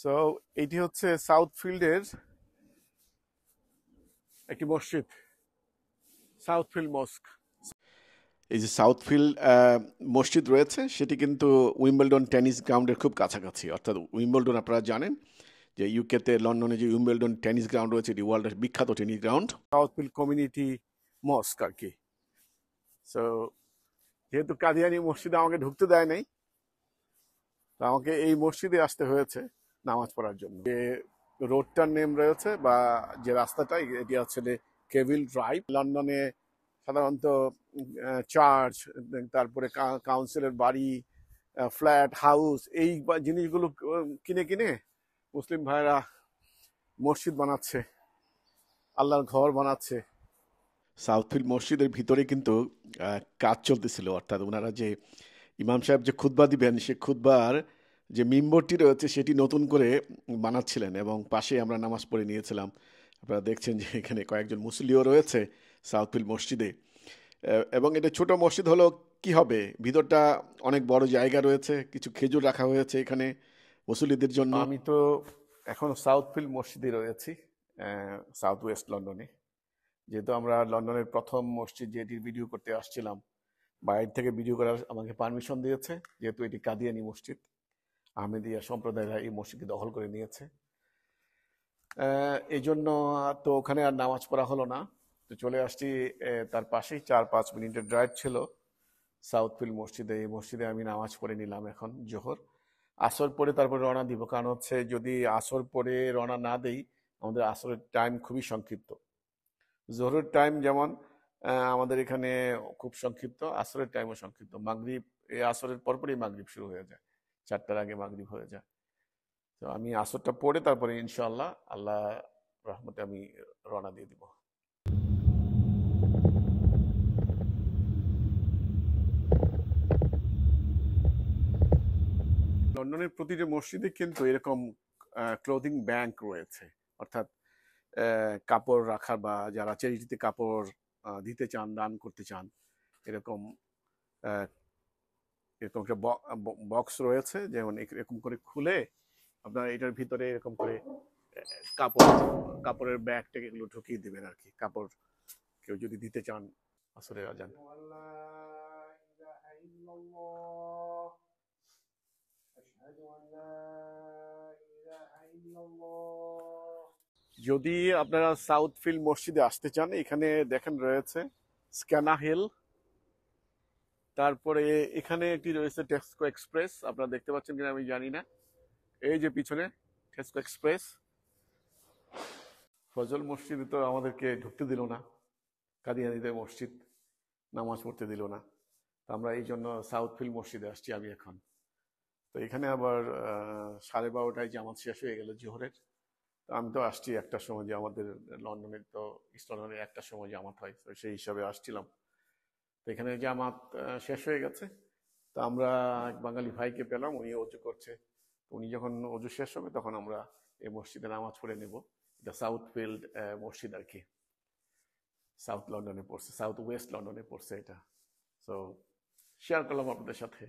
So এটি হচ্ছে south ফিল্ডের একটি মসজিদ, সাউথ ফিল্ড মস্ক। এই যে সাউথ ফিল্ড মসজিদ রয়েছে সেটি কিন্তু উইম্বলডন টেনিস গ্রাউন্ডের খুব কাছাকাছি। অর্থাৎ উইম্বলডন আপনারা জানেন যে ইউকেতে লন্ডনে যে উইম্বলডন টেনিস গ্রাউন্ড রয়েছে এটি ওয়ার্ল্ডের বিখ্যাত tennis ground, Southfield community mosque আর কি। সো যেহেতু কাদিয়ানি মসজিদে আমাকে ঢুকতে দেয় নাই, তো আমাকে এই মসজিদে আসতে হয়েছে নামাজ পড়ার জন্য। যে রোডটার নেম রয়েছে বা যে রাস্তাটা, এটি আসলে কেভিল ড্রাইভ। লন্ডনে সাধারণত চার্চ, তারপরে কাউন্সিলের বাড়ি, ফ্ল্যাট, হাউস, এই জিনিসগুলো কিনে কিনে মুসলিম ভাইরা মসজিদ বানাচ্ছে, আল্লাহর ঘর বানাচ্ছে। সাউথফিল্ড মসজিদের ভিতরে কিন্তু কাজ চলতেছিল, অর্থাৎ ওনারা যে ইমাম সাহেব যে খুতবা দিবেন সে খুতবার যে মিম্বরটি রয়েছে সেটি নতুন করে বানাচ্ছিলেন এবং পাশে আমরা নামাজ পড়ে নিয়েছিলাম। আপনারা দেখছেন যে এখানে কয়েকজন মুসল্লিও রয়েছে সাউথফিল্ড মসজিদে। এবং এটা ছোট মসজিদ হলো কি হবে, ভিতরটা অনেক বড় জায়গা রয়েছে, কিছু খেজুর রাখা হয়েছে এখানে মুসল্লিদের জন্য। আমি তো এখন সাউথফিল্ড মসজিদে রয়েছি, সাউথ ওয়েস্ট লন্ডনে। যেহেতু আমরা লন্ডনের প্রথম মসজিদ যেটির ভিডিও করতে আসছিলাম, বাইরে থেকে ভিডিও করার আমাকে পারমিশন দিয়েছে, যেহেতু এটি কাদিয়ানি মসজিদ, আহমেদিয়া সম্প্রদায়রা এই মসজিদকে দখল করে নিয়েছে। এই জন্য তো ওখানে আর নামাজ পড়া হলো না, তো চলে আসছি তার পাশেই 4-5 মিনিটের ড্রাইভ ছিল সাউথফিল্ড মসজিদে। এই মসজিদে আমি নামাজ পড়ে নিলাম এখন জোহর। আসর পরে তারপরে রওনা দিব, কারণ হচ্ছে যদি আসর পরে রওনা না দেই আমাদের আসরের টাইম খুবই সংক্ষিপ্ত। জোহরের টাইম যেমন আমাদের এখানে খুব সংক্ষিপ্ত, আসরের টাইমও সংক্ষিপ্ত। মাগরিব, এই আসরের পরপরই মাগরিব শুরু হয়ে যায়, 4টার আগে মাগরিব হয়ে যায়। তো আমি আসরটা পড়ে তারপরে ইনশাআল্লাহ আল্লাহ রহমতে আমি রওনা দিয়ে দিব। লন্ডনের প্রতিটি মসজিদে কিন্তু এরকম ক্লোদিং ব্যাংক রয়েছে, অর্থাৎ কাপড় রাখার বা যারা চ্যারিটিতে কাপড় দিতে চান, দান করতে চান, এরকম এরকম একটা বক্স রয়েছে, যেমন এরকম করে খুলে আপনার এটার ভিতরে এরকম করে কাপড়ের ব্যাগটাকে এগুলো ঢুকিয়ে দিবেন আর কি, কাপড় কেউ যদি দিতে চান আসরের আজান। যদি আপনারা সাউথফিল্ড মসজিদে আসতে চান, এখানে দেখেন রয়েছে স্ক্যানা হিল, তারপরে এখানে একটি রয়েছে টেস্কো এক্সপ্রেস, আপনারা দেখতে পাচ্ছেন কিনা আমি জানি না, এই যে পিছনে টেস্কো এক্সপ্রেস। ফজল মসজিদে তো আমাদেরকে ঢুকতে দিল না, কাদিয়ানীদের মসজিদ, নামাজ পড়তে দিল না, তো আমরা এই জন্য সাউথফিল্ড মসজিদে আসছি আমি এখন। তো এখানে আবার 12:30টায় জামাত শেষ হয়ে গেল জোহরের। তো আমি তো আসছি 1টার সময়, যে আমাদের লন্ডনের তো ইস্ট লন্ডনে 1টার সময় জামাত হয়, তো সেই হিসাবে আসছিলাম। তো এখানে জামাত শেষ হয়ে গেছে, তো আমরা এক বাঙালি ভাইকে পেলাম, উনি অজু করছে। উনি যখন অজু শেষ হবে তখন আমরা এই মসজিদে নামাজ পড়ে নেব। এটা সাউথফিল্ড মসজিদ আর কি, সাউথ লন্ডনে পড়ছে, সাউথ ওয়েস্ট লন্ডনে পড়ছে এটা। সো শেয়ার করলাম আপনাদের সাথে।